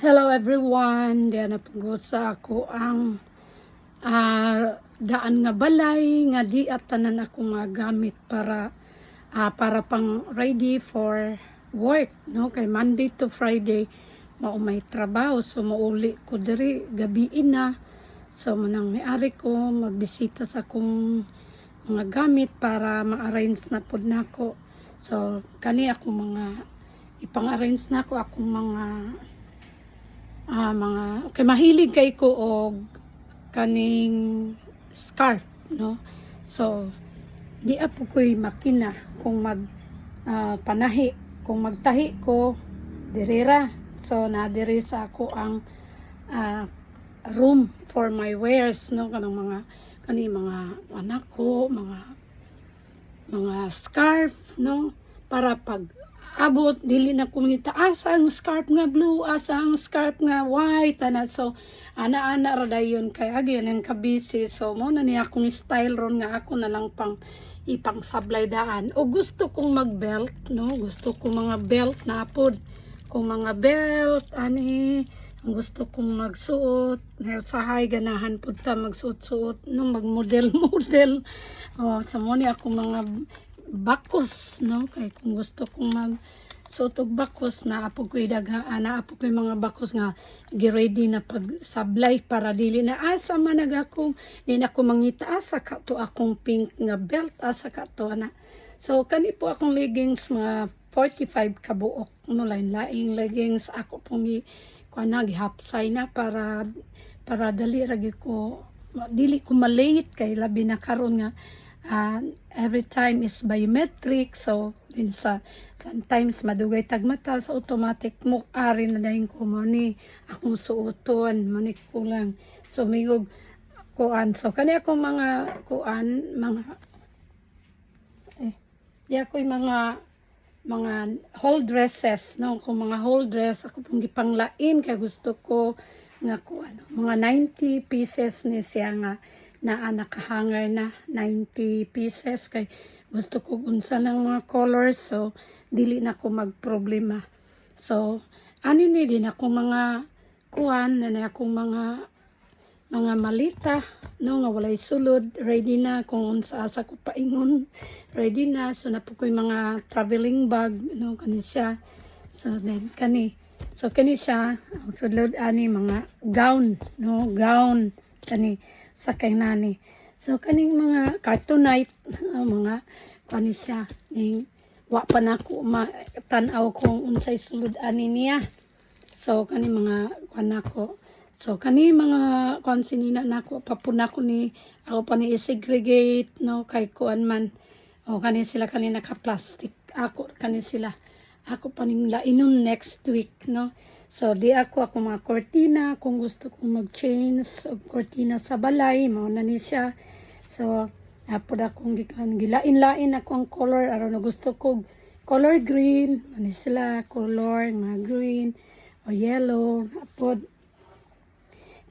Hello everyone, diyan na pagod sa ako ang daan nga balay nga di at tanan ako nga gamit para pang ready for work, no? Kay Monday to Friday mao may trabaho, so mauli ko diri gabiin na. So manang may-ari ko magbisita sa akong mga gamit para ma-arrange na pud nako. So kani ako mga ipang-arrange na ako akong mga okay, mahilig kay ko og kaning scarf, no? So di apo ko'y makina kung panahi, kung magtahi ko dirira. So na diri sa ako ang room for my wares, no? Kanang mga anak ko, mga scarf, no? Para pag abot dili na kumita asa ang scarf nga blue, asa ang scarf nga white ana. So ana ra dayon kay again ang kabisi. So mo na ni akong style ron nga ako na lang pang ipang sablay daan. O gusto kong mag-belt, no? Gusto ko mga belt na pod. Kung mga belt ani ang gusto kong magsuot, sahay ganahan pud ta magsuot-suot, no? Magmodel-model. Sa mo ni ako mga bakos, no? Kay kung gusto kong magsuot og bakos na apo ko'y apo ko'y mga bakos nga gi-ready na pag sablay para dili na asa man ako di na ko mangita asa ka to akong pink nga belt asa ka to ana. So kani po akong leggings mga 45 kabuok, no? Lain-laing leggings ako pong gihapsay na para dali ragi ko dili ko malate kay labi na karon nga every time is biometric. So sometimes madugay tagmata sa automatic mo ari na dayon ko mo ni akong suoton mo ni kulang. So migog kuan, so kani ako mga kuan mga whole dresses, no? Kung mga whole dress ako pong gipanglain kay gusto ko nga mga 90 pieces ni siya nga nakahanger na 90 pieces kay gusto ko unsa ng mga colors, so dili na ko magproblema. So ani ni din ako mga kuan na akong mga malita, no? Nga walay sulod, ready na kung unsa asa ko paingon, ready na. So na po ko'y mga traveling bag, no? Kani siya. So then kani siya ang sulod ani mga gown, no? Gown kani sa kay nani. So kaning mga cartonite, mga kani siya ning wa pa nako tan-aw kung unsay sulod ani niya. So kani mga kanako. So kani mga konsinina nako papuna ko ni ako pa ni segregate, no? Kay kuan man kani sila kani naka-plastic, ako kani sila ako pa ning lainon next week, no? So di ako mga cortina kung gusto kong mag-change og cortina sa balay mao na ni siya. So apod akong gilain-lain ako ang color aron na gusto ko color green ani sila color mga green o yellow. Apod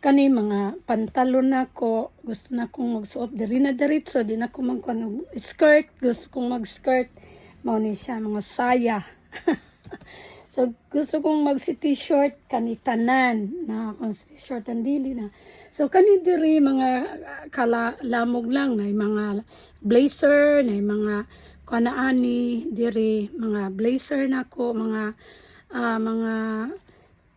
kani mga pantalon nako gusto na kong magsuot diri na diretso, di na ko magkuan skirt, gusto kong mag-skirt mao ni siya mga saya. So gusto kong mag-t-shirt kani tanan na akong t-shirt ang dili na. So kani diri mga lamog lang na mga blazer, na mga kanaani diri mga blazer nako,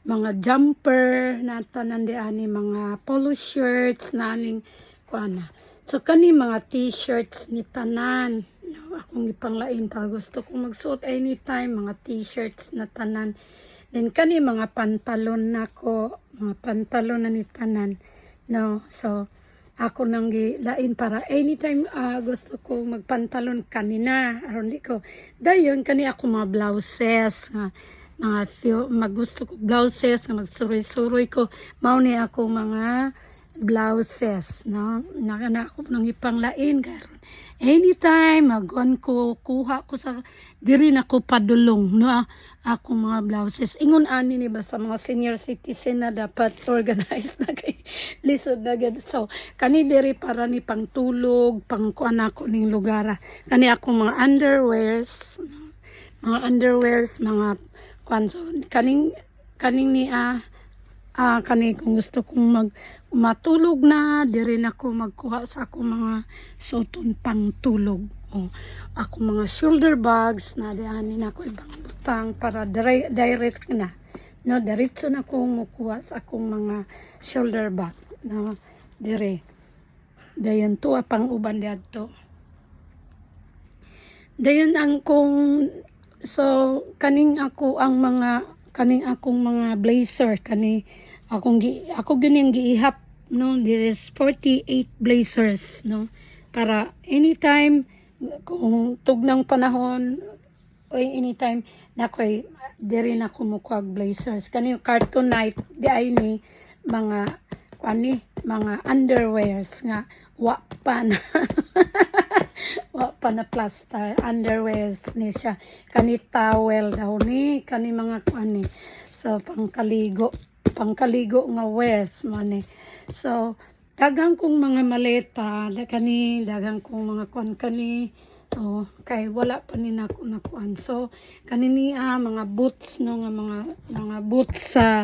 mga jumper na tanan di ani, mga polo shirts na aning kuana. So kani mga t-shirts ni tanan, no? Akong ipanglain para gusto kong magsuot anytime mga t-shirts na tanan. Then kani mga pantalon nako, mga pantalon na ni tanan, no? So ako nang gilain para anytime gusto ko magpantalon kanina aron di ko dayon kani ako mga blouses nga magusto ko blouses nga magsuroy-suroy ko mao ni ako mga blouses, no? Nakana ako nang ipanglain karon anytime magon ko kuha ko sa diri na ko padulong, no? Ako mga blouses ingon ani ni ba sa mga senior citizen na dapat organized na kay lisod na gid. So kani diri para ni pangtulog pang kuan ako ning lugar kani ako mga underwears, mga kuan. So kaning ni kani kung gusto kong matulog na, diri na ko magkuha sa akong mga suton pang tulog. Ako mga shoulder bags na dianin ako ibang butang para direct na. No, diretso na kong mukuha sa akong mga shoulder bag. No, dire. Dayon to pang uban dito. Dayon ang kung so kaning ako ang mga kaning akong mga blazer ako gining giihap, no, this is 48 blazers, no, para anytime kung tugnang panahon o anytime na ko'y diri na kumukuha blazers kani cartoon night di ay ni mga mga underwears nga wa pa na wa pa na plaster underwears ni siya kani towel daw ni kani mga so pangkaligo nga wears mo ni. So dagang kong mga maleta dagang kong mga kani kay wala pa ni nako nakuan. So kanini mga boots, no, nga mga boots sa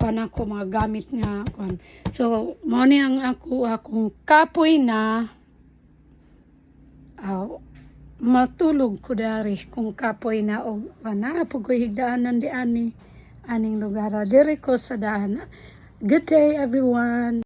ako mga gamit nga kuan. So mo ni ang akong kapoy na matulog ko dari kung kapoy na o po ko higdaanan di aning lugar diri ko sa daan. Good day everyone.